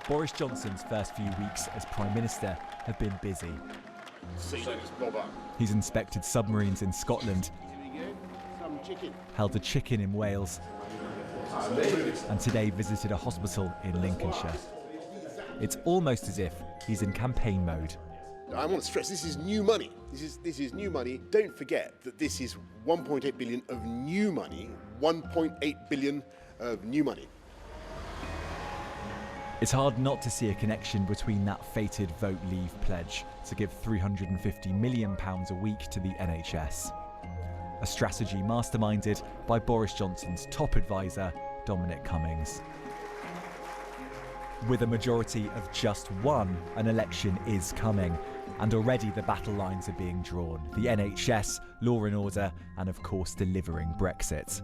Boris Johnson's first few weeks as Prime Minister have been busy. He's inspected submarines in Scotland, held a chicken in Wales, and today visited a hospital in Lincolnshire. It's almost as if he's in campaign mode. I want to stress, this is new money. This is new money. Don't forget that this is 1.8 billion of new money, 1.8 billion of new money. It's hard not to see a connection between that fated Vote Leave pledge to give £350 million a week to the NHS. A strategy masterminded by Boris Johnson's top advisor, Dominic Cummings. With a majority of just one, an election is coming, and already the battle lines are being drawn. The NHS, law and order, and of course delivering Brexit.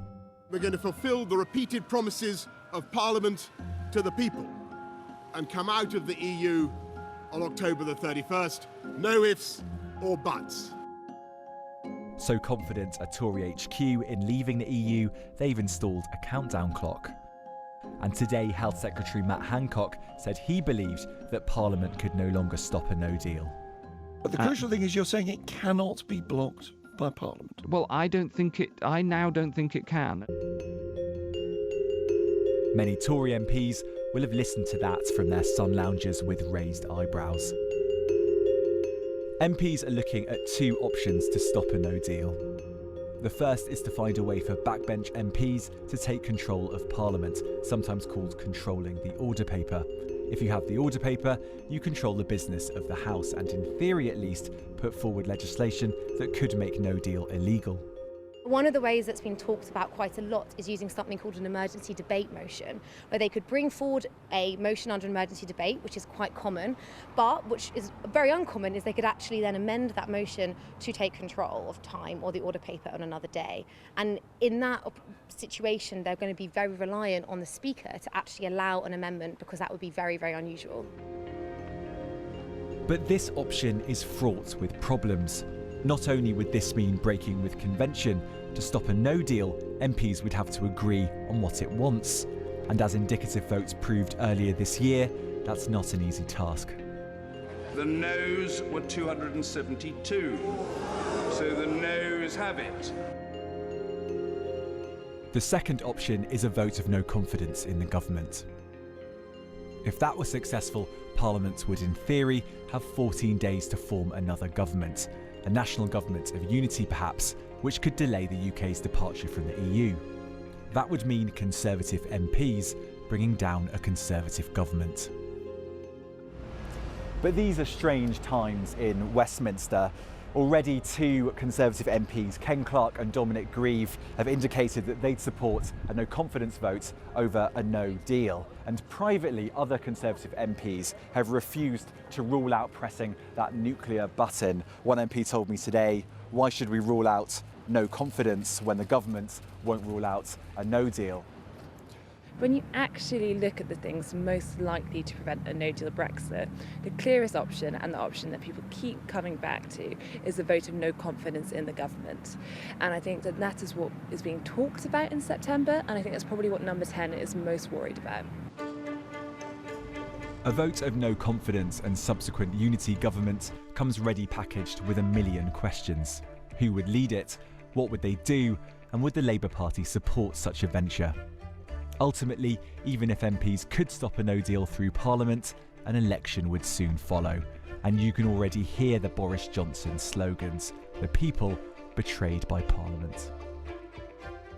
We're going to fulfil the repeated promises of Parliament to the people and come out of the EU on October the 31st. No ifs or buts. So confident at Tory HQ in leaving the EU, they've installed a countdown clock. And today, Health Secretary Matt Hancock said he believed that Parliament could no longer stop a no deal. But the crucial thing is you're saying it cannot be blocked by Parliament. Well, I now don't think it can. Many Tory MPs will have listened to that from their sun loungers with raised eyebrows. MPs are looking at two options to stop a no deal. The first is to find a way for backbench MPs to take control of Parliament, sometimes called controlling the order paper. If you have the order paper, you control the business of the House and, in theory at least, put forward legislation that could make no deal illegal. One of the ways that's been talked about quite a lot is using something called an emergency debate motion, where they could bring forward a motion under emergency debate, which is quite common, but which is very uncommon, is they could actually then amend that motion to take control of time or the order paper on another day. And in that situation, they're going to be very reliant on the Speaker to actually allow an amendment, because that would be very, very unusual. But this option is fraught with problems. Not only would this mean breaking with convention, to stop a no deal, MPs would have to agree on what it wants. And as indicative votes proved earlier this year, that's not an easy task. The noes were 272, so the noes have it. The second option is a vote of no confidence in the government. If that was successful, Parliament would in theory have 14 days to form another government. A national government of unity perhaps, which could delay the UK's departure from the EU. That would mean Conservative MPs bringing down a Conservative government. But these are strange times in Westminster. Already two Conservative MPs, Ken Clarke and Dominic Grieve, have indicated that they'd support a no confidence vote over a no deal. And privately, other Conservative MPs have refused to rule out pressing that nuclear button. One MP told me today, why should we rule out no confidence when the government won't rule out a no deal? When you actually look at the things most likely to prevent a no-deal Brexit, the clearest option, and the option that people keep coming back to, is a vote of no confidence in the government. And I think that that is what is being talked about in September, and I think that's probably what Number 10 is most worried about. A vote of no confidence and subsequent unity government comes ready packaged with a million questions. Who would lead it? What would they do? And would the Labour Party support such a venture? Ultimately, even if MPs could stop a no deal through Parliament, an election would soon follow. And you can already hear the Boris Johnson slogans: the people betrayed by Parliament.